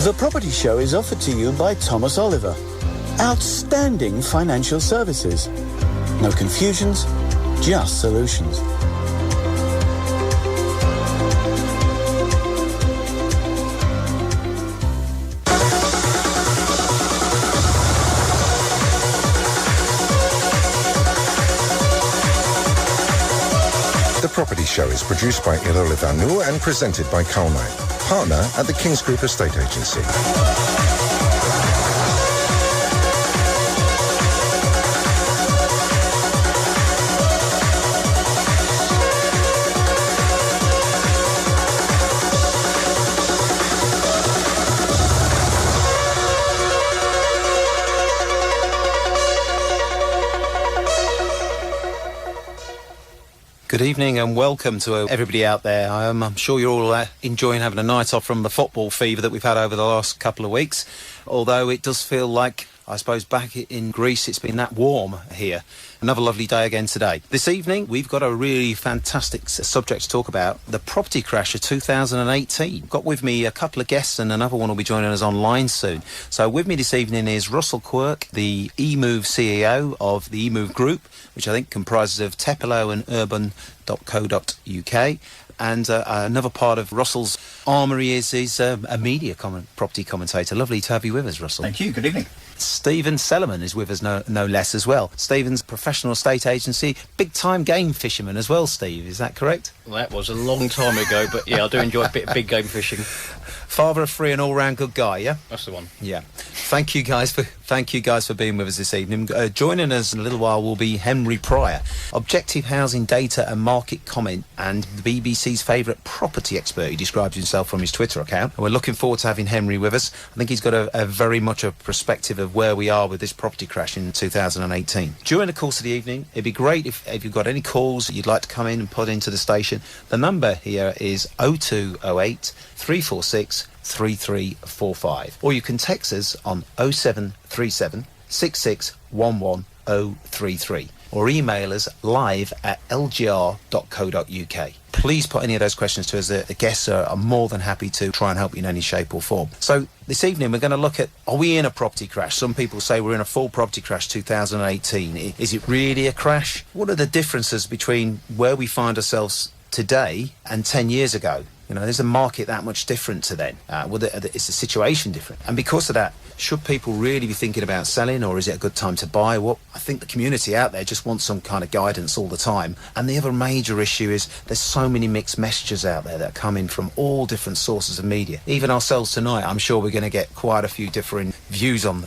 The Property Show is offered to you by Thomas Oliver. Outstanding financial services. No confusions, just solutions. The Property Show is produced by Ilole Vanu and presented by Karl Knipe, partner at the Kings Group Estate Agency. Good evening and welcome to everybody out there. I'm sure you're all enjoying having a night off from the football fever that we've had over the last couple of weeks. Although it does feel like, I suppose, back in Greece it's been that warm here. Another lovely day again today. This evening we've got a really fantastic subject to talk about, the property crash of 2018. Got with me a couple of guests and another one will be joining us online soon. So with me this evening is Russell Quirk, the Emoov CEO of the Emoov Group, which I think comprises of Tepelo and Urban.co.uk. And another part of Russell's armoury is a media property commentator. Lovely to have you with us, Russell. Thank you. Good evening. Stephen Celimon is with us no less as well. Stephen's professional estate agency, big-time game fisherman as well, Steve. Is that correct? Well, that was a long time ago, but yeah, I do enjoy a bit of big game fishing. Father of three and all-round good guy, yeah? That's the one. Yeah. Thank you guys for being with us this evening. Joining us in a little while will be Henry Pryor, objective housing data and market comment and the BBC's favourite property expert. He describes himself from his Twitter account. And we're looking forward to having Henry with us. I think he's got a very much a perspective of where we are with this property crash in 2018. During the course of the evening, it'd be great if you've got any calls that you'd like to come in and put into the station. The number here is 0208 346 3345, or you can text us on 0737 6611033, or email us live at lgr.co.uk. Please put any of those questions to us. The guests are more than happy to try and help you in any shape or form. So this evening we're going to look at, are we in a property crash? Some people say we're in a full property crash 2018. Is it really a crash? What are the differences between where we find ourselves today and 10 years ago? You know, there's a market that much different to then. Is the situation different? And because of that, should people really be thinking about selling, or is it a good time to buy? Well, I think the community out there just wants some kind of guidance all the time. And the other major issue is there's so many mixed messages out there that are coming from all different sources of media. Even ourselves tonight, I'm sure we're going to get quite a few different views on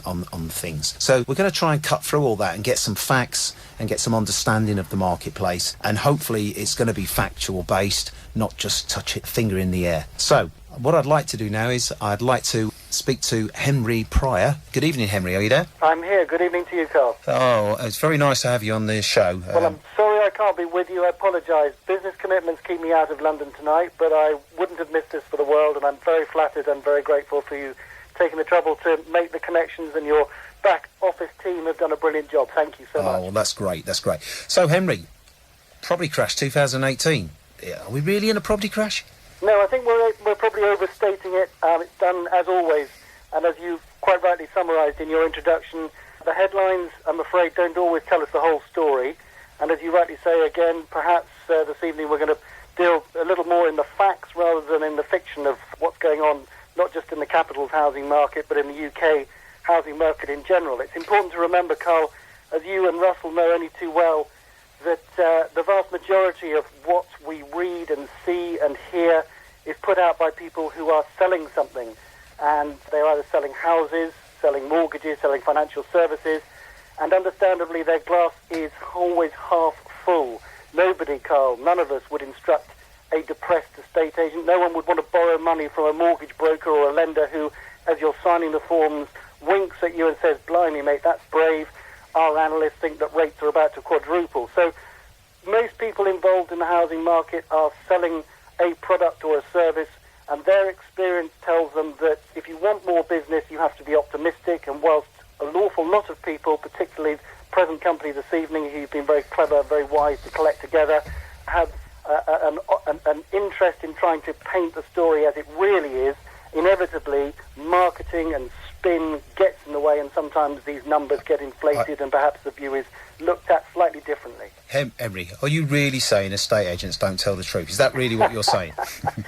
things. So we're going to try and cut through all that and get some facts and get some understanding of the marketplace. And hopefully it's going to be factual based, not just touch it finger in the air. So what I'd like to do now is I'd like to speak to Henry Pryor. Good evening, Henry. Are you there? I'm here. Good evening to you, Carl. Oh, it's very nice to have you on the show. Well, I'm sorry I can't be with you. I apologise. Business commitments keep me out of London tonight, but I wouldn't have missed this for the world, and I'm very flattered and very grateful for you taking the trouble to make the connections, and your back office team have done a brilliant job. Thank you so much. Oh, well, that's great. That's great. So, Henry, property crash 2018. Are we really in a property crash? No, I think we're probably overstating it. It's done as always, and as you quite rightly summarised in your introduction, the headlines, I'm afraid, don't always tell us the whole story. And as you rightly say again, perhaps this evening we're going to deal a little more in the facts rather than in the fiction of what's going on, not just in the capital's housing market, but in the UK housing market in general. It's important to remember, Carl, as you and Russell know only too well, that the vast majority of what we read and see and hear is put out by people who are selling something. And they're either selling houses, selling mortgages, selling financial services, and understandably their glass is always half full. Nobody, Carl, none of us would instruct a depressed estate agent. No one would want to borrow money from a mortgage broker or a lender who, as you're signing the forms, winks at you and says, blimey, mate, that's brave. Our analysts think that rates are about to quadruple. So most people involved in the housing market are selling a product or a service, and their experience tells them that if you want more business, you have to be optimistic. And whilst an awful lot of people, particularly present company this evening, who've been very clever, very wise to collect together, have an interest in trying to paint the story as it really is, inevitably marketing and spin gets in the way, and sometimes these numbers get inflated and perhaps the view is looked at slightly differently. Henry, are you really saying estate agents don't tell the truth? Is that really what you're saying?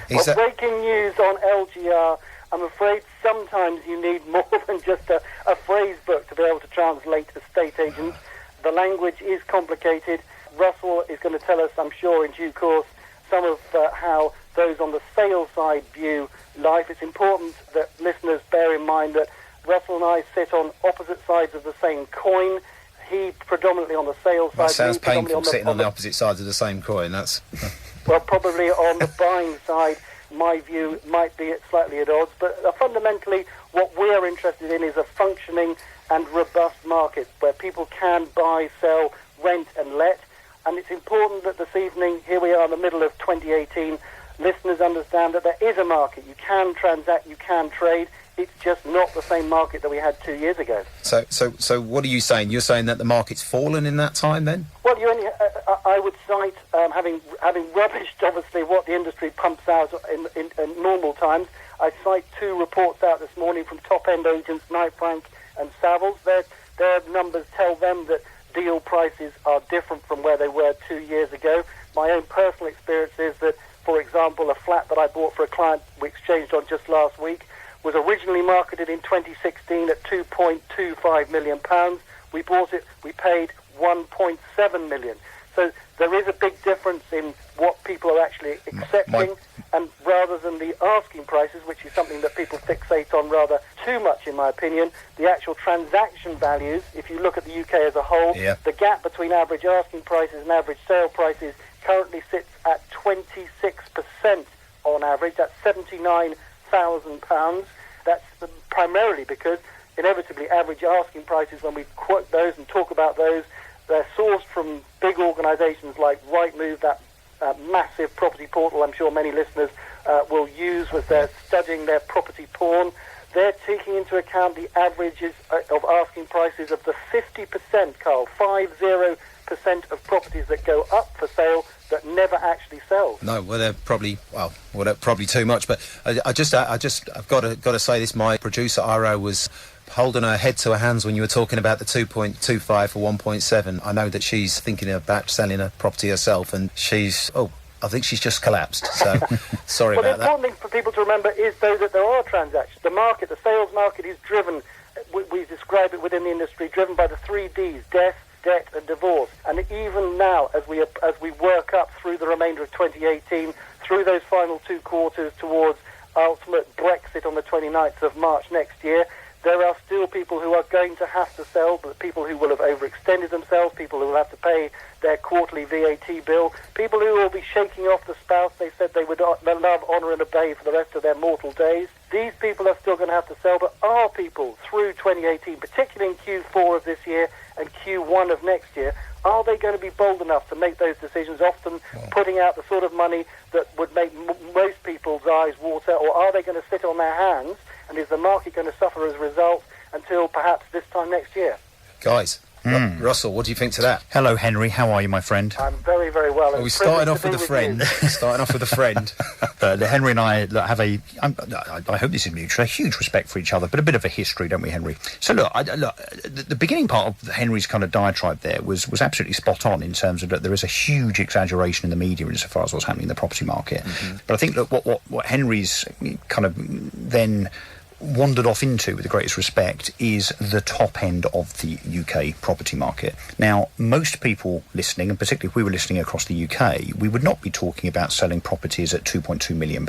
Breaking news on LGR, I'm afraid sometimes you need more than just a phrase book to be able to translate estate agents. The language is complicated. Russell is going to tell us, I'm sure, in due course, some of how those on the sales side view life. It's important that listeners bear in mind that Russell and I sit on opposite sides of the same coin. He predominantly on the sales side. That sounds painful, sitting on the opposite sides of the same coin. That's well, probably on the buying side, my view might be slightly at odds. But fundamentally, what we're interested in is a functioning and robust market where people can buy, sell, rent and let. And it's important that this evening, here we are in the middle of 2018, listeners understand that there is a market. You can transact, you can trade. It's just not the same market that we had 2 years ago. So what are you saying? You're saying that the market's fallen in that time, then? Well, I would cite, having rubbished, obviously, what the industry pumps out in normal times, I cite two reports out this morning from top-end agents, Knipe, Frank and Savills. Their numbers tell them that deal prices are different from where they were 2 years ago. My own personal experience is that, for example, a flat that I bought for a client we exchanged on just last week was originally marketed in 2016 at £2.25 million. We bought it, we paid £1.7 million. So there is a big difference in what people are actually accepting, and rather than the asking prices, which is something that people fixate on rather too much, in my opinion, the actual transaction values, if you look at the UK as a whole, the gap between average asking prices and average sale prices currently sits at 26% on average. That's £79,000. That's primarily because, inevitably, average asking prices, when we quote those and talk about those, they're sourced from big organisations like Rightmove, that massive property portal I'm sure many listeners will use as they're studying their property porn. They're taking into account the averages of asking prices of the 50%, Carl, 50% of properties that go up for sale that never actually sell. No, well, they're probably too much. But I've got to say this. My producer Iro was holding her head to her hands when you were talking about the 2.25 for 1.7. I know that she's thinking about selling a property herself, and I think she's just collapsed. So sorry about that. The important thing for people to remember is, though, that there are transactions. The market, the sales market, is driven. We describe it within the industry, driven by the 3 Ds: death, debt and divorce. And even now, as we work up through the remainder of 2018, through those final 2 quarters towards ultimate Brexit on the 29th of March next year, there are still people who are going to have to sell, but people who will have overextended themselves, people who will have to pay their quarterly VAT bill, people who will be shaking off the spouse they said they would love, honour and obey for the rest of their mortal days. These people are still going to have to sell, but are people through 2018, particularly in Q4 of this year and Q1 of next year, are they going to be bold enough to make those decisions, often putting out the sort of money that would make most people's eyes water, or are they going to sit on their hands, and is the market going to suffer as a result until perhaps this time next year? Guys, Russell, what do you think to that? Hello, Henry. How are you, my friend? I'm very, very well. Well, we started off with a friend. Henry and I have I hope this is mutual, a huge respect for each other, but a bit of a history, don't we, Henry? So look, the beginning part of Henry's kind of diatribe there was absolutely spot on in terms of that there is a huge exaggeration in the media insofar as what's happening in the property market. Mm-hmm. But I think that what Henry's kind of then wandered off into, with the greatest respect, is the top end of the UK property market. Now, most people listening, and particularly if we were listening across the UK, we would not be talking about selling properties at £2.2 million.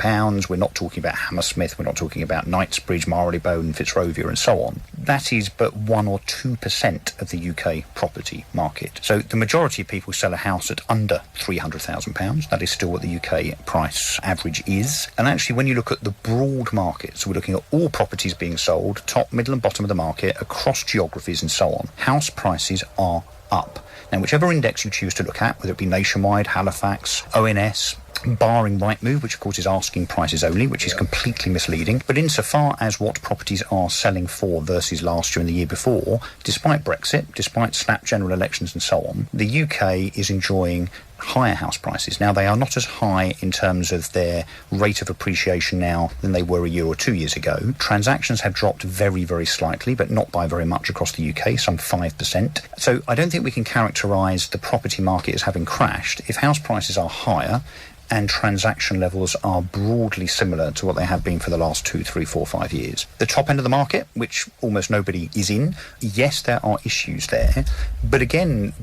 We're not talking about Hammersmith, we're not talking about Knightsbridge, Marylebone, Fitzrovia and so on. That is but 1 or 2% of the UK property market. So the majority of people sell a house at under £300,000. That is still what the UK price average is. And actually, when you look at the broad market, so we're looking at all properties being sold, top, middle and bottom of the market, across geographies and so on, house prices are up. Now, whichever index you choose to look at, whether it be Nationwide, Halifax, ONS, barring Rightmove, which of course is asking prices only, which is completely misleading. But insofar as what properties are selling for versus last year and the year before, despite Brexit, despite snap general elections and so on, the UK is enjoying higher house prices. Now, they are not as high in terms of their rate of appreciation now than they were a year or 2 years ago. Transactions have dropped very, very slightly, but not by very much across the UK, some 5%. So I don't think we can characterise the property market as having crashed. If house prices are higher and transaction levels are broadly similar to what they have been for the last 2, 3, 4, 5 years. The top end of the market, which almost nobody is in, yes, there are issues there. But again,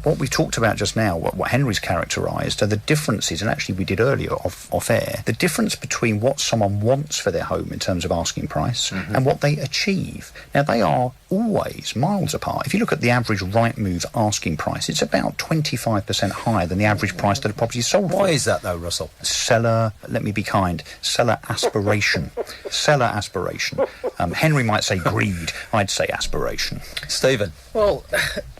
what we talked about just now, what Henry's characterised, are the differences, and actually we did earlier off air, the difference between what someone wants for their home in terms of asking price and what they achieve. Now, they are always miles apart. If you look at the average Rightmove asking price, it's about 25% higher than the average price that a property is sold for. Why is that, though, Russell? Seller, let me be kind, seller aspiration. Seller aspiration. Henry might say greed, I'd say aspiration. Stephen? Well,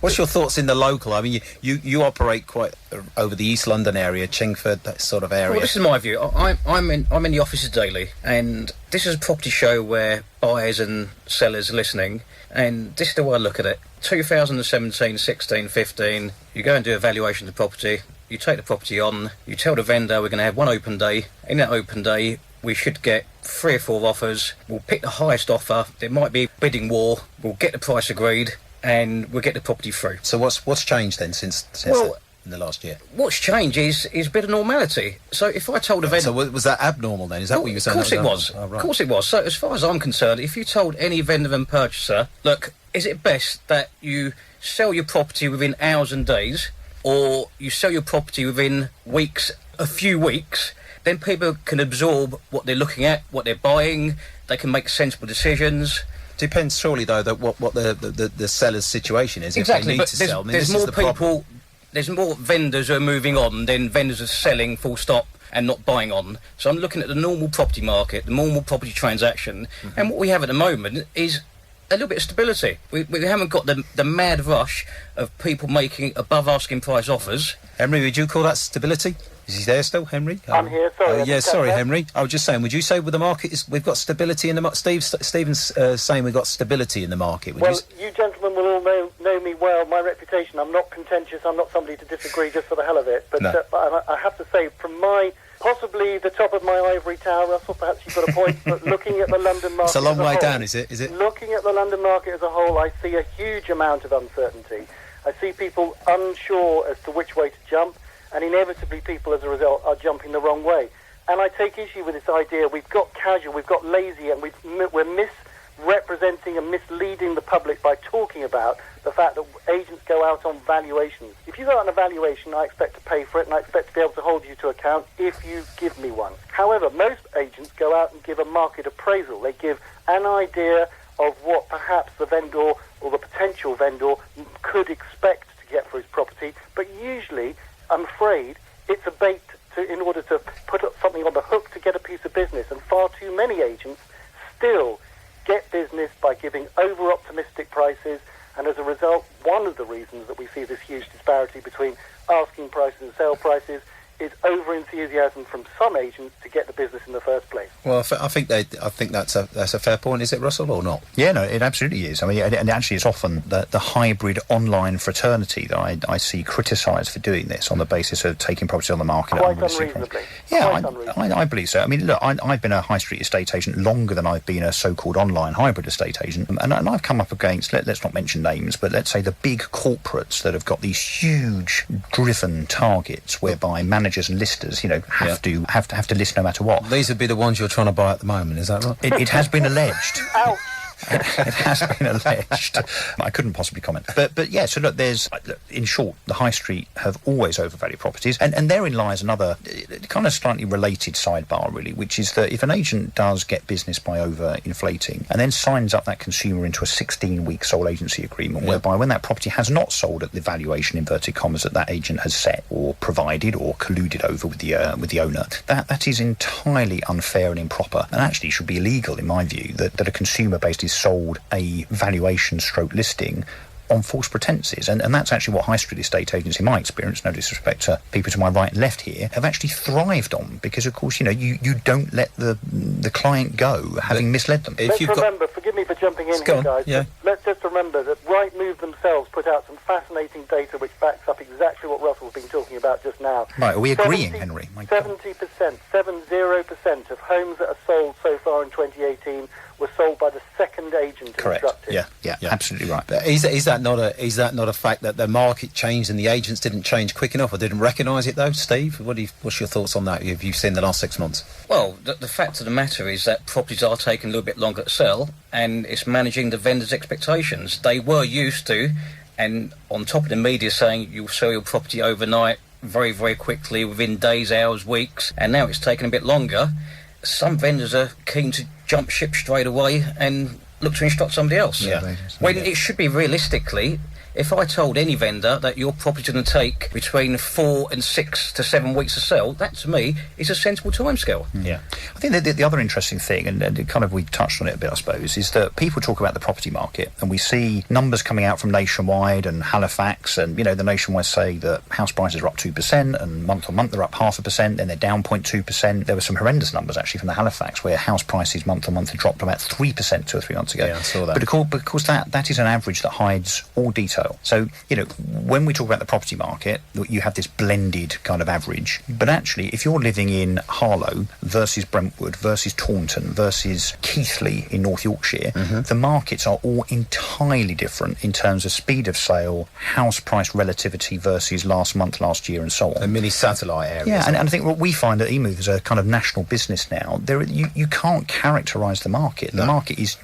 what's your thoughts in the local? I mean, you operate quite over the East London area, Chingford, that sort of area. Well, this is my view. I'm in the offices daily, and this is a property show where buyers and sellers are listening, and this is the way I look at it. 2017, 16, 15, you go and do a valuation of the property, you take the property on, you tell the vendor we're going to have one open day. In that open day, we should get 3 or 4 offers. We'll pick the highest offer. There might be a bidding war. We'll get the price agreed, and we'll get the property through. So what's changed then since in the last year? What's changed is a bit of normality. So if I told a vendor... So was that abnormal then? Is that what you were saying? Of course it was. Oh, right. Of course it was. So as far as I'm concerned, if you told any vendor and purchaser, look, is it best that you sell your property within hours and days, or you sell your property within weeks, a few weeks, then people can absorb what they're looking at, what they're buying, they can make sensible decisions. Depends surely, though, that what the seller's situation is. Exactly, if they need but to sell. I mean, there's more people... problem. There's more vendors who are moving on than vendors are selling full stop and not buying on. So I'm looking at the normal property market, the normal property transaction, and what we have at the moment is a little bit of stability. We haven't got the mad rush of people making above asking price offers. Henry, would you call that stability? Is he there still, Henry? I'm here, sorry. Yeah, sorry, Henry. I was just saying, would you say with the market, we've got stability in the market? Stephen's saying we've got stability in the market. You gentlemen will all know me well, my reputation. I'm not contentious, I'm not somebody to disagree just for the hell of it. But, No. But I have to say, from possibly the top of my ivory tower, Russell, perhaps you've got a point, but looking at the London market It's a long way whole, down, is it? Looking at the London market as a whole, I see a huge amount of uncertainty. I see people unsure as to which way to jump, and inevitably people, as a result, are jumping the wrong way. And I take issue with this idea we've got casual, we've got lazy, and we're misrepresenting and misleading the public by talking about the fact that agents go out on valuations. If you go out on a valuation, I expect to pay for it, and I expect to be able to hold you to account if you give me one. However, most agents go out and give a market appraisal. They give an idea of what perhaps the vendor or the potential vendor could expect to get for his property, but usually, I'm afraid, it's a bait in order to put something on the hook to get a piece of business, and far too many agents still get business by giving over-optimistic prices, and as a result, one of the reasons that we see this huge disparity between asking prices and sale prices is over-enthusiasm from some agents to get the business in the first place. Well, I think that's a fair point. Is it, Russell, or not? Yeah, no, it absolutely is. I mean, and actually, it's often the hybrid online fraternity that I see criticised for doing this on the basis of taking property on the market. Quite unreasonably. Yeah, I believe so. I mean, look, I've been a high street estate agent longer than I've been a so-called online hybrid estate agent, and I've come up against, let's not mention names, but let's say the big corporates that have got these huge driven targets whereby managers and listers, have to list no matter what. These would be the ones you're trying to buy at the moment, is that right? It has been alleged. Ouch! It has been alleged. I couldn't possibly comment. But yeah, so look, in short, the high street have always overvalued properties, and therein lies another kind of slightly related sidebar, really, which is that if an agent does get business by over-inflating and then signs up that consumer into a 16-week sole agency agreement, whereby when that property has not sold at the valuation, inverted commas, that agent has set or provided or colluded over with the owner, that is entirely unfair and improper, and actually should be illegal, in my view, that a consumer based is sold a valuation stroke listing on false pretences. And that's actually what high street estate agents, in my experience, no disrespect to people to my right and left here, have actually thrived on, because, of course, you don't let the client go having misled them. Let's remember, forgive me for jumping in here, guys, yeah. let's just remember that Rightmove themselves put out some fascinating data which backs up exactly what Russell's been talking about just now. Right, are we agreeing, Henry? 70% of homes that are sold so far in 2018 were sold by the second agent instructed. Yeah, absolutely right. But is that not a fact that the market changed and the agents didn't change quick enough, or didn't recognise it though? Steve, what's your thoughts on that? Have you seen the last 6 months? Well, the fact of the matter is that properties are taking a little bit longer to sell, and it's managing the vendors' expectations. They were used to, and on top of the media saying you'll sell your property overnight, very, very quickly, within days, hours, weeks, and now it's taking a bit longer. Some vendors are keen to jump ship straight away and look to instruct somebody else. When it should be realistically, if I told any vendor that your property's going to take between 4 and 6 to 7 weeks to sell, that to me is a sensible timescale. Yeah. I think the other interesting thing, and it kind of we touched on it a bit, I suppose, is that people talk about the property market, and we see numbers coming out from Nationwide and Halifax, and, the Nationwide say that house prices are up 2%, and month on month they're up 0.5%, then they're down 0.2%. There were some horrendous numbers, actually, from the Halifax, where house prices month on month had dropped about 3% 2 or 3 months ago. Yeah, I saw that. But of course that is an average that hides all detail. So, when we talk about the property market, you have this blended kind of average. But actually, if you're living in Harlow versus Brentwood versus Taunton versus Keighley in North Yorkshire, the markets are all entirely different in terms of speed of sale, house price relativity versus last month, last year, and so on. A mini satellite area. Yeah, and I think what we find at Emoov is a kind of national business now. You can't characterise the market. The market is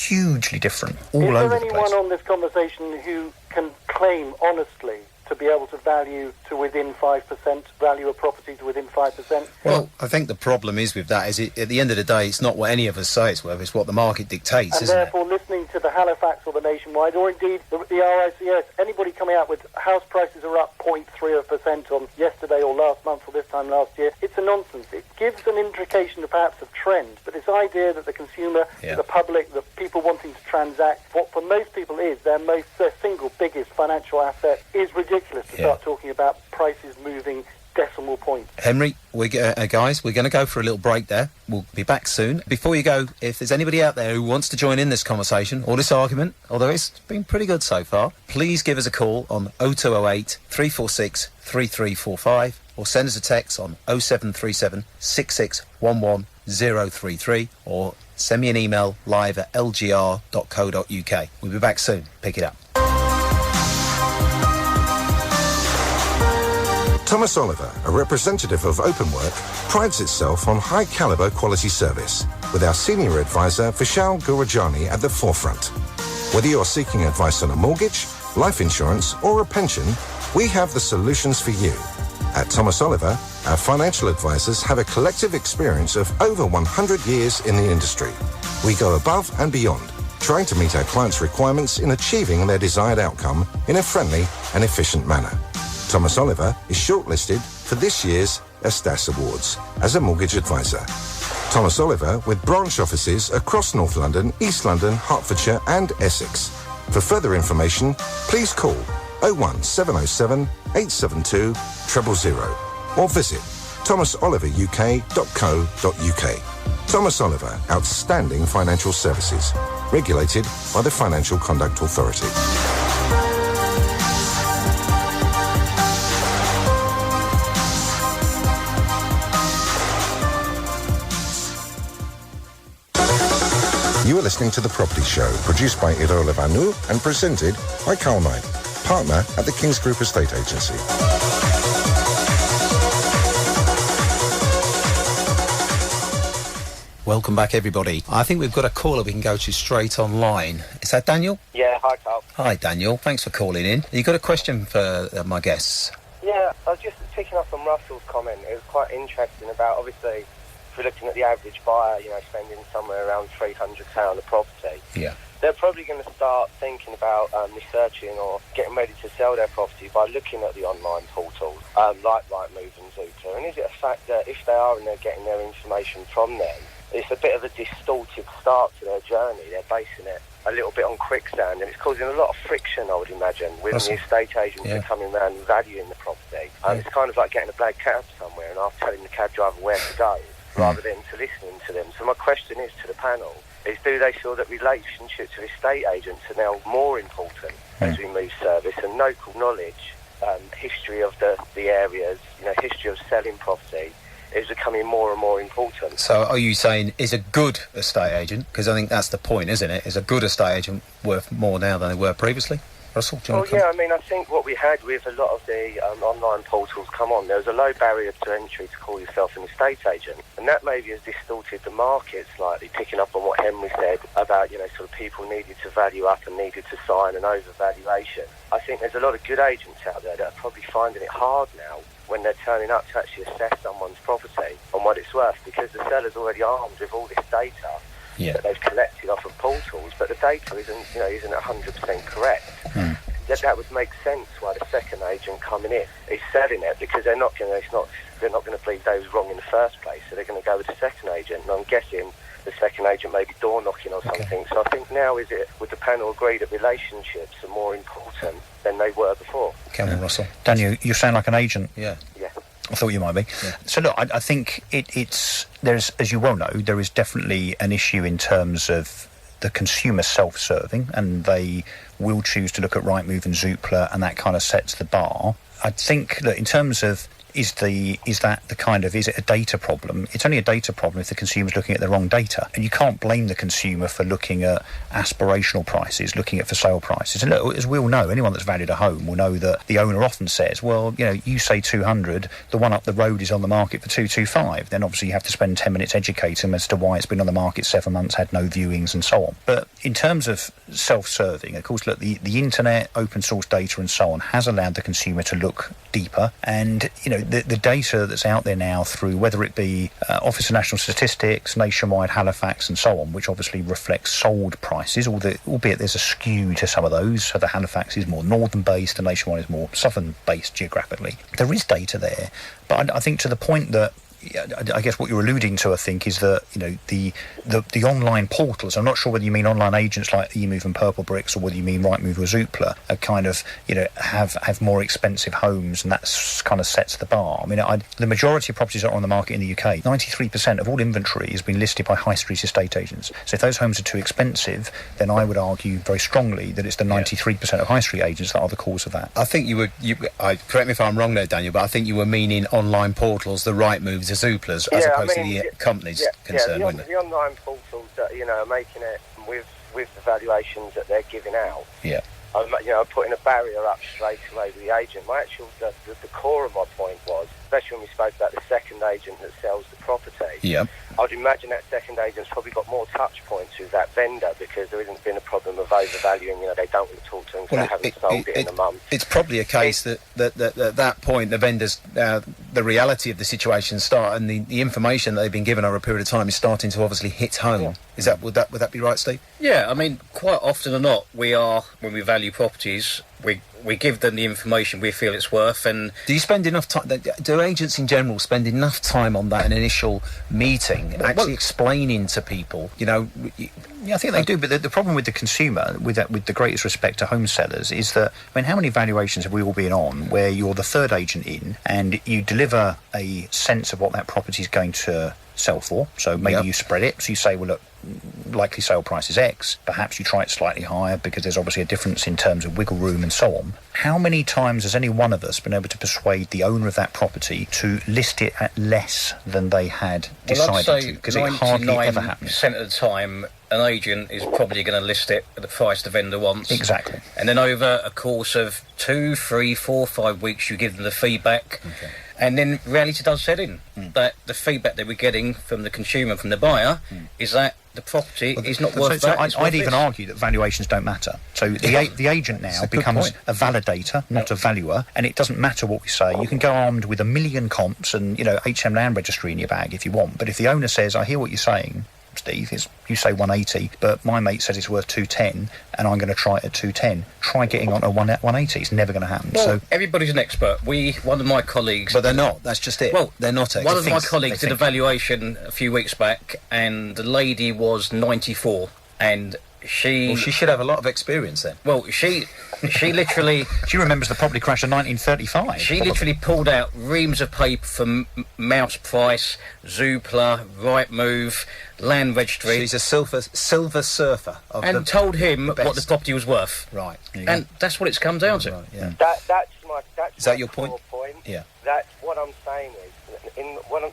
hugely different all over the place. Is there anyone on this conversation who can claim honestly to be able to value to within 5%, value a property to within 5%? Well, I think the problem is with that is at the end of the day, it's not what any of us say it's worth, it's what the market dictates, and isn't therefore, it? listening to the Halifax or the Nationwide, or indeed the RICS, anybody coming out with house prices are up 0.3% on yesterday or last month or this time last year, it's a nonsense. It gives an indication of perhaps of trend, but this idea that the consumer, the public, the people wanting to transact, what for most people is their single biggest financial asset, is ridiculous to start talking about prices moving decimal points. Henry, guys, we're going to go for a little break there. We'll be back soon. Before you go, if there's anybody out there who wants to join in this conversation or this argument, although it's been pretty good so far, please give us a call on 0208 346 3345 or send us a text on 0737 6611 033 or send me an email live at lgr.co.uk. We'll be back soon. Pick it up. Thomas Oliver, a representative of Openwork, prides itself on high-caliber quality service, with our senior advisor, Vishal Gurajani, at the forefront. Whether you're seeking advice on a mortgage, life insurance, or a pension, we have the solutions for you. At Thomas Oliver, our financial advisors have a collective experience of over 100 years in the industry. We go above and beyond, trying to meet our clients' requirements in achieving their desired outcome in a friendly and efficient manner. Thomas Oliver is shortlisted for this year's Estas Awards as a mortgage advisor. Thomas Oliver with branch offices across North London, East London, Hertfordshire and Essex. For further information, please call 01707 872 000 or visit thomasoliveruk.co.uk. Thomas Oliver, outstanding financial services. Regulated by the Financial Conduct Authority. You are listening to The Property Show, produced by Iro Levanu and presented by Karl Knipe, partner at the Kings Group Estate Agency. Welcome back, everybody. I think we've got a caller we can go to straight online. Is that Daniel? Yeah, hi, Carl. Hi, Daniel. Thanks for calling in. You got a question for my guests? Yeah, I was just picking up on Russell's comment. It was quite interesting about, obviously, if we're looking at the average buyer, spending somewhere around £300 on a property. Yeah. They're probably going to start thinking about researching or getting ready to sell their property by looking at the online portals, like Rightmove and Zoopla. And is it a fact that if they are and they're getting their information from them, it's a bit of a distorted start to their journey. They're basing it a little bit on quicksand, and it's causing a lot of friction, I would imagine, when the estate agents are coming around and valuing the property. It's kind of like getting a black cab somewhere and after telling the cab driver where to go, rather than to listening to them. So my question is to the panel, is do they feel that relationships with estate agents are now more important as we move service, and local knowledge, history of the areas, history of selling property is becoming more and more important? So are you saying, is a good estate agent, because I think that's the point, isn't it, is a good estate agent worth more now than they were previously? Russell, do you want to I mean, I think what we had with a lot of the online portals come on, there was a low barrier to entry to call yourself an estate agent, and that maybe has distorted the market slightly, picking up on what Henry said about, sort of people needed to value up and needed to sign an overvaluation. I think there's a lot of good agents out there that are probably finding it hard now when they're turning up to actually assess someone's property on what it's worth, because the seller's already armed with all this data that they've collected off of portals, but the data isn't 100% correct. That would make sense why the second agent coming in is selling it, because they're not going to believe they was wrong in the first place, so they're going to go with the second agent. And I'm guessing the second agent may be door knocking or something. So I think now would the panel agree that relationships are more important than they were before? Cameron, Russell, Daniel, you sound like an agent. Yeah. I thought you might be. Yeah. So look, I think there's, as you well know, there is definitely an issue in terms of the consumer self-serving, and they will choose to look at Rightmove and Zoopla, and that kind of sets the bar. I think that in terms of is it a data problem? It's only a data problem if the consumer's looking at the wrong data. And you can't blame the consumer for looking at aspirational prices, looking at for sale prices. And look, as we all know, anyone that's valued a home will know that the owner often says, well, you say 200, the one up the road is on the market for 225. Then obviously you have to spend 10 minutes educating them as to why it's been on the market 7 months, had no viewings and so on. But in terms of self-serving, of course, look, the internet, open source data and so on has allowed the consumer to look deeper. And, the data that's out there now through whether it be Office of National Statistics, Nationwide, Halifax and so on, which obviously reflects sold prices, albeit there's a skew to some of those. So the Halifax is more northern based, the Nationwide is more southern based geographically. There is data there, but I think to the point that I guess what you're alluding to, I think, is that the online portals. I'm not sure whether you mean online agents like Emoov and Purple Bricks, or whether you mean Rightmove or Zoopla, are kind of have more expensive homes, and that's kind of sets the bar. I mean, the majority of properties that are on the market in the UK, 93% of all inventory has been listed by high street estate agents. So if those homes are too expensive, then I would argue very strongly that it's the 93% of high street agents that are the cause of that. I think correct me if I'm wrong there, Daniel, but I think you were meaning online portals, the Rightmoves, the Zooplas, as opposed to the companies concerned, weren't they? The online portals that are making it with the valuations that they're giving out. Yeah. I'm putting a barrier up straight away with the agent. The core of my point was, especially when we spoke about the second agent that sells the property. Yeah. I'd imagine that second agent's probably got more touch points with that vendor, because there hasn't been a problem of overvaluing. They don't want to talk to them because they haven't sold it in a month. It's probably a case that at that point the vendors, the reality of the situation start, and the information that they've been given over a period of time is starting to obviously hit home. Yeah. Would that be right, Steve? Yeah, I mean, quite often or not, when we value properties, we give them the information we feel it's worth. And do you spend enough time? Do agents in general spend enough time on that initial meeting, actually explaining to people? Yeah, I think they do. But the problem with the consumer, with the greatest respect to home sellers, is that, I mean, how many valuations have we all been on where you're the third agent in and you deliver a sense of what that property is going to sell for? So maybe you spread it. So you say, well, look, likely sale price is X. Perhaps you try it slightly higher because there's obviously a difference in terms of wiggle room and so on. How many times has any one of us been able to persuade the owner of that property to list it at less than they had decided to? Because it hardly ever happens. 99% of the time, an agent is probably going to list it at the price the vendor wants. Exactly. And then over a course of 2, 3, 4, 5 weeks, you give them the feedback. Okay. And then reality does set in. That the feedback that we're getting from the consumer, from the buyer, is that the property is not worth that. So I'd even argue that valuations don't matter. So the agent now becomes a validator, not a valuer, and it doesn't matter what we say. You can go armed with 1 million comps and HM Land Registry in your bag if you want, but if the owner says, I hear what you're saying, 150. You say 180, but my mate says it's worth 210, and I'm going to try it at 210. Try getting on a 180. It's never going to happen. Well, so everybody's an expert. One of my colleagues... But they're not. That's just it. Well, they're not experts. One of my colleagues did a valuation a few weeks back, and the lady was 94, and she should have a lot of experience then. Well, she literally... She remembers the property crash of 1935. She literally pulled out reams of paper from Mouse Price, Zoopla, Rightmove, Land Registry. She's a silver surfer. And told him what the property was worth. Right. And that's what it's come down to. Right, yeah. Is that your point? Yeah. That's what I'm saying is,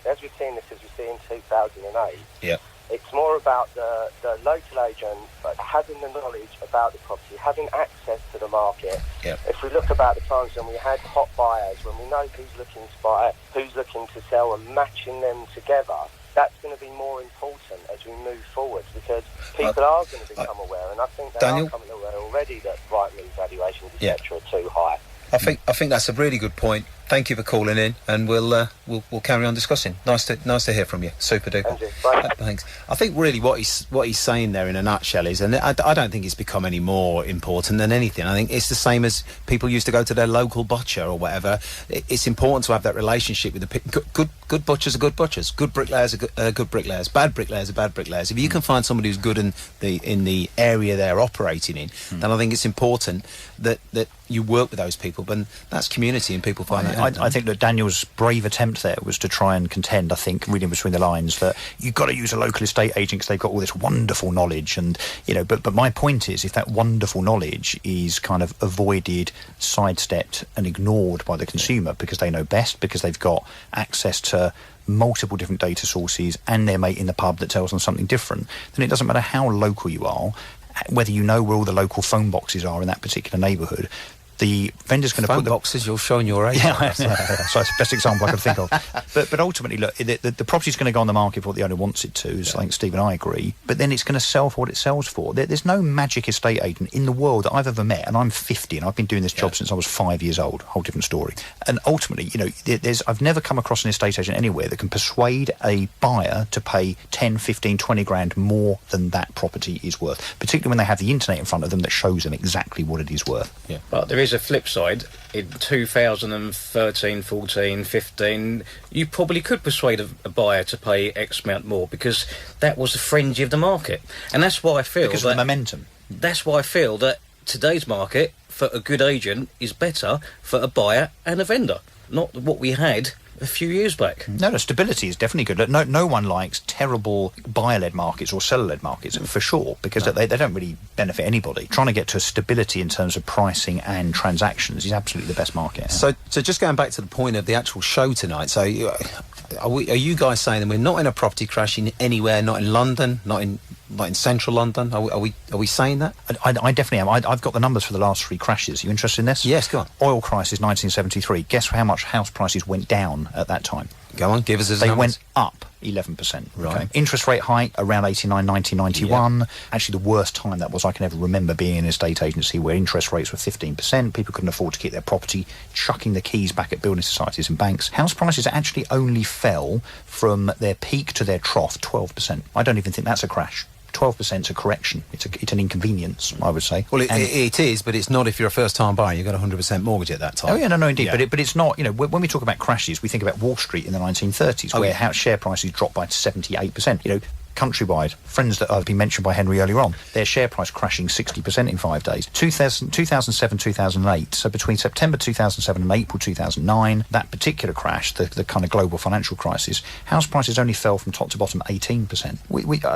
as we've seen 2008. Yeah. It's more about the local agent having the knowledge about the property, having access to the market. Yeah. If we look about the times when we had hot buyers, when we know who's looking to buy, who's looking to sell, and matching them together, that's going to be more important as we move forward, because people are going to become aware, and I think they are becoming aware already that Rightmove valuations, etc., are too high. I think that's a really good point. Thank you for calling in, and we'll carry on discussing. Nice to hear from you. Super duper. Thanks. I think really what he's saying there in a nutshell is, and I don't think it's become any more important than anything. I think it's the same as people used to go to their local butcher or whatever. It's important to have that relationship with the good butchers are good butchers, good bricklayers are good bricklayers, bad bricklayers are bad bricklayers. If you can find somebody who's good in the area they're operating in, then I think it's important that you work with those people. But that's community, and people find that. I think that Daniel's brave attempt there was to try and contend, I think, reading between the lines, that you've got to use a local estate agent because they've got all this wonderful knowledge. And, but my point is, if that wonderful knowledge is kind of avoided, sidestepped and ignored by the consumer because they know best, because they've got access to multiple different data sources and their mate in the pub that tells them something different, then it doesn't matter how local you are, whether you know where all the local phone boxes are in that particular neighbourhood. The vendor's going to put the boxes. You're showing your age. Yeah, so it's the best example I could think of. But ultimately, look, the property's going to go on the market for what the owner wants it to. So I think Steve and I agree. But then it's going to sell for what it sells for. There's no magic estate agent in the world that I've ever met, and I'm 50, and I've been doing this job since I was 5 years old. Whole different story. And ultimately, I've never come across an estate agent anywhere that can persuade a buyer to pay 10, 15, 20 grand more than that property is worth. Particularly when they have the internet in front of them that shows them exactly what it is worth. Yeah. But there is a flip side. In 2013, 14, 15, you probably could persuade a buyer to pay X amount more, because that was the frenzy of the market. And that's why I feel because of the momentum. That's why I feel that today's market for a good agent is better for a buyer and a vendor, not what we had a few years back. No, stability is definitely good. No one likes terrible buyer-led markets or seller-led markets, for sure, because they don't really benefit anybody. Trying to get to stability in terms of pricing and transactions is absolutely the best market. So just going back to the point of the actual show tonight, so are you guys saying that we're not in a property crash anywhere, not in London, not in central London? Are we saying that? I definitely am. I've got the numbers for the last three crashes. Are you interested in this? Yes, go on. Oil crisis 1973. Guess how much house prices went down at that time? Go on, give us those numbers. They went up 11%. Right. Okay. Interest rate hike around 89, 90, 91. Yeah. Actually, the worst time that was I can ever remember being in an estate agency where interest rates were 15%. People couldn't afford to keep their property, chucking the keys back at building societies and banks. House prices actually only fell from their peak to their trough 12%. I don't even think that's a crash. 12% is a correction. It's an inconvenience, I would say. Well, it is, but it's not if you're a first-time buyer. You've got a 100% mortgage at that time. Oh, yeah, no, indeed. Yeah. But it's not, when we talk about crashes, we think about Wall Street in the 1930s, where house share prices dropped by 78%. Countrywide, friends that have been mentioned by Henry earlier on, their share price crashing 60% in 5 days. 2007, 2008, so between September 2007 and April 2009, that particular crash, the kind of global financial crisis, house prices only fell from top to bottom 18%.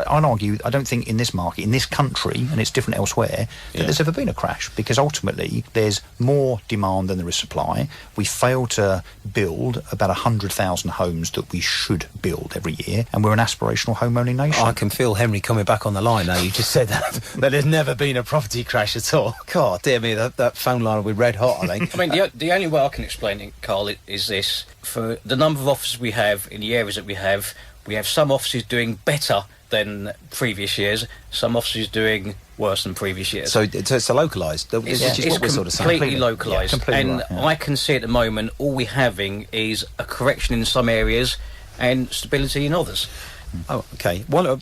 I'd argue, I don't think in this market, in this country, and it's different elsewhere, that there's ever been a crash, because ultimately there's more demand than there is supply. We fail to build about 100,000 homes that we should build every year, and we're an aspirational home-owning nation. I can feel Henry coming back on the line now. You just said that there's never been a property crash at all. God, dear me, that phone line will be red hot, I think. I mean, the only way I can explain it, Carl, is this. For the number of offices we have in the areas that we have some offices doing better than previous years, some offices doing worse than previous years. So it's localised, which is what we're sort of saying. Completely localised. Yeah, completely and right, yeah. I can see at the moment all we're having is a correction in some areas and stability in others. Oh, okay. Well,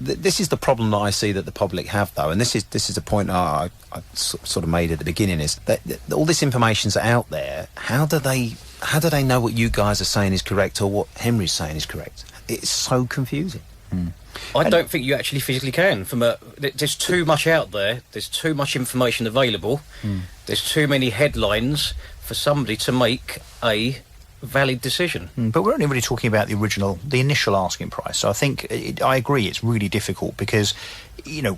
This is the problem that I see that the public have, though, and this is a point I sort of made at the beginning, is that all this information's out there. How do they know what you guys are saying is correct or what Henry's saying is correct? It's so confusing. I don't think you actually physically can. There's too much out there. There's too much information available. There's too many headlines for somebody to make a valid decision. But we're only really talking about the initial asking price. So I think I agree it's really difficult because,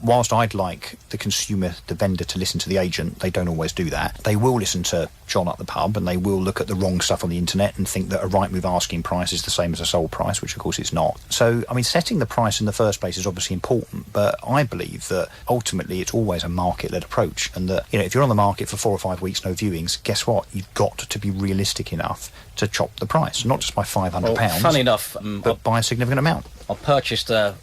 whilst I'd like the consumer, the vendor, to listen to the agent, they don't always do that. They will listen to John at the pub and they will look at the wrong stuff on the internet and think that a Rightmove asking price is the same as a sold price, which of course it's not. So, setting the price in the first place is obviously important, but I believe that ultimately it's always a market-led approach, and that, if you're on the market for 4 or 5 weeks, no viewings, guess what? You've got to be realistic enough to chop the price, not just by £500, funny enough, but by a significant amount. I purchased an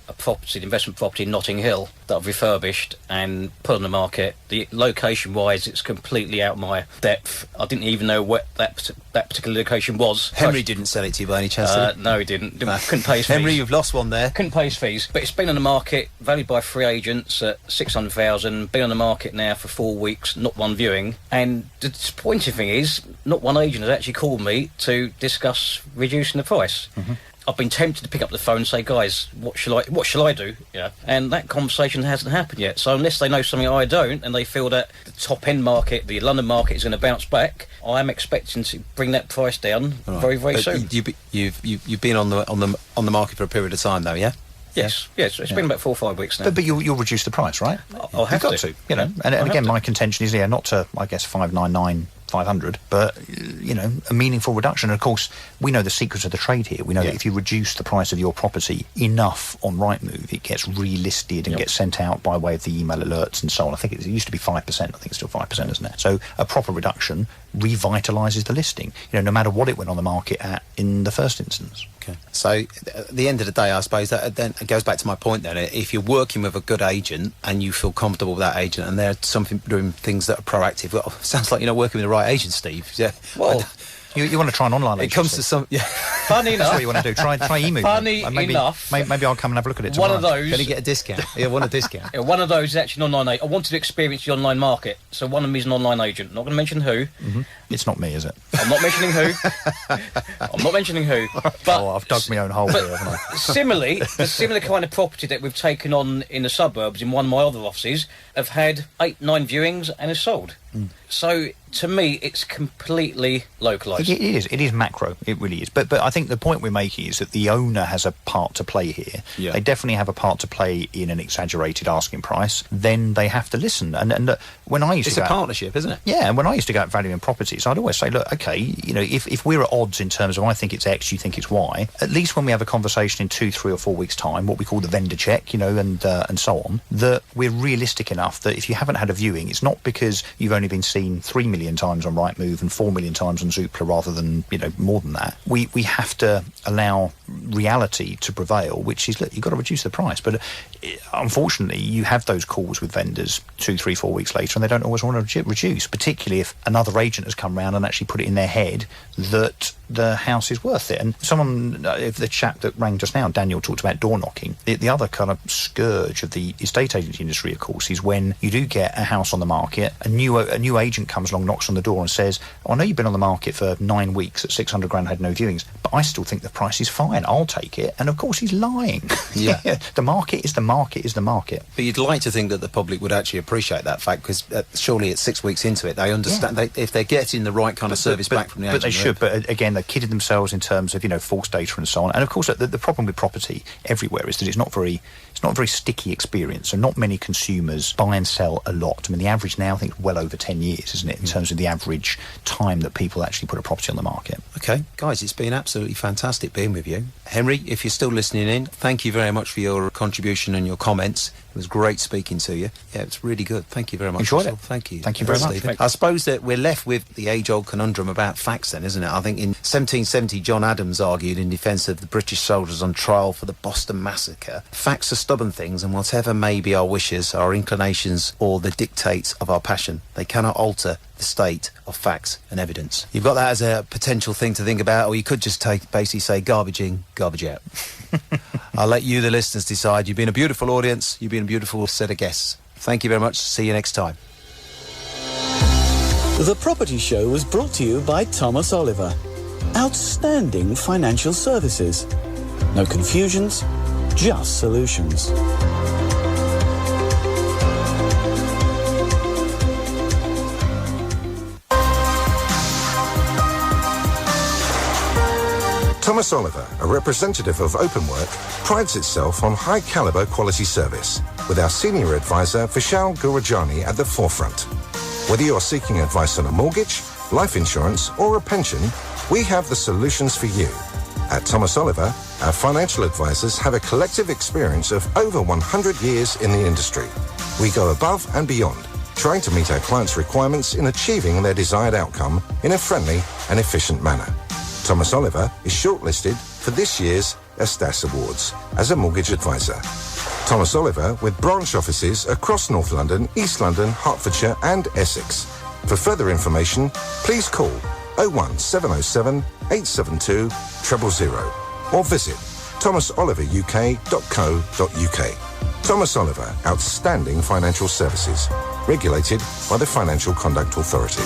investment property in Notting Hill that I've refurbished and put on the market. The location-wise, it's completely out my depth. I didn't even know what that particular location was. Henry didn't sell it to you by any chance, did he? No, he didn't. Couldn't pay his fees. Henry, you've lost one there. Couldn't pay his fees. But it's been on the market, valued by 3 agents at $600,000, been on the market now for 4 weeks, not one viewing. And the disappointing thing is, not one agent has actually called me to discuss reducing the price. I've been tempted to pick up the phone and say, guys, what shall I do? And that conversation hasn't happened yet. So unless they know something I don't, and they feel that the top end market, the London market, is going to bounce back, I'm expecting to bring that price down very, very soon. You've been on the market for a period of time, though, yeah? Yes. It's been about 4 or 5 weeks now. But you'll reduce the price, right? I'll have to. And again, my contention is, not to, I guess, 599. 500, but a meaningful reduction. And of course, we know the secrets of the trade here. We know that if you reduce the price of your property enough on Rightmove, it gets relisted and gets sent out by way of the email alerts and so on. I think it used to be 5%. I think it's still 5%, isn't it? So a proper reduction revitalises the listing. No matter what it went on the market at in the first instance. Okay. So at the end of the day, I suppose that then it goes back to my point then. If you're working with a good agent and you feel comfortable with that agent and they're doing things that are proactive, well, sounds like you're not working with the right agent, Steve. Yeah. Well, you want to try an online agency. It comes to some... Yeah. Funny enough... That's what you want to do. Try Emoov. Funny enough... Maybe I'll come and have a look at it tomorrow. One of those... Going to get a discount. Yeah, want a discount. Yeah, one of those is actually an online agent. I wanted to experience the online market, so one of them is an online agent. Not going to mention who. It's not me, is it? I'm not mentioning who. But, I've dug my own hole here, haven't I? Similarly, the similar kind of property that we've taken on in the suburbs in one of my other offices have had 8-9 viewings and is sold. So, to me, it's completely localised. It is macro. It really is. But I think the point we're making is that the owner has a part to play here. Yeah. They definitely have a part to play in an exaggerated asking price. Then they have to listen. And when I used it's to a partnership, isn't it? Yeah, and when I used to go out valuing properties, I'd always say, look, okay, if we're at odds in terms of I think it's X, you think it's Y, at least when we have a conversation in 2, 3 or 4 weeks' time, what we call the vendor check, and so on, that we're realistic enough that if you haven't had a viewing, it's not because you've only been seen 3 million times on Rightmove and 4 million times on Zoopla rather than more than that. We have to allow reality to prevail, which is, look, you've got to reduce the price. But unfortunately, you have those calls with vendors 2, 3, 4 weeks later, and they don't always want to reduce, particularly if another agent has come round and actually put it in their head that the house is worth it. And if the chap that rang just now, Daniel, talked about door knocking. The other kind of scourge of the estate agency industry, of course, is when you do get a house on the market, a new agent comes along, knocks on the door and says, I know you've been on the market for 9 weeks at 600 grand, had no viewings, but I still think the price is fine. I'll take it. And of course, he's lying. Yeah. The market is the market is the market. But you'd like to think that the public would actually appreciate that fact, because surely at 6 weeks into it, they understand if they're getting the right kind of service back from the agent. But they should. But again, they've kidded themselves in terms of false data and so on. And of course, the problem with property everywhere is that it's not a very sticky experience. So not many consumers buy and sell a lot. I mean, the average now, I think, is well over 10 years, isn't it, in terms of the average time that people actually put a property on the market. Okay, guys, it's been absolutely fantastic being with you. Henry, if you're still listening in, thank you very much for your contribution and your comments. It was great speaking to you. Yeah, it's really good. Thank you very much. Enjoyed it. Thank you. Thank you very much. Stephen. I suppose that we're left with the age-old conundrum about facts then, isn't it? I think in 1770, John Adams argued in defence of the British soldiers on trial for the Boston Massacre. Facts are stubborn things, and whatever may be our wishes, our inclinations, or the dictates of our passion, they cannot alter the state of facts and evidence. You've got that as a potential thing to think about, or you could just basically say garbage in, garbage out. I'll let you, the listeners, decide. You've been a beautiful audience. You've been a beautiful set of guests. Thank you very much. See you next time. The Property Show was brought to you by Thomas Oliver. Outstanding financial services. No confusions, just solutions. Thomas Oliver, a representative of Openwork, prides itself on high-caliber quality service, with our senior advisor Vishal Gurajani at the forefront. Whether you're seeking advice on a mortgage, life insurance, or a pension, we have the solutions for you. At Thomas Oliver, our financial advisors have a collective experience of over 100 years in the industry. We go above and beyond, trying to meet our clients' requirements in achieving their desired outcome in a friendly and efficient manner. Thomas Oliver is shortlisted for this year's Estas Awards as a mortgage advisor. Thomas Oliver with branch offices across North London, East London, Hertfordshire and Essex. For further information, please call 01707 872 000 or visit thomasoliveruk.co.uk. Thomas Oliver, outstanding financial services. Regulated by the Financial Conduct Authority.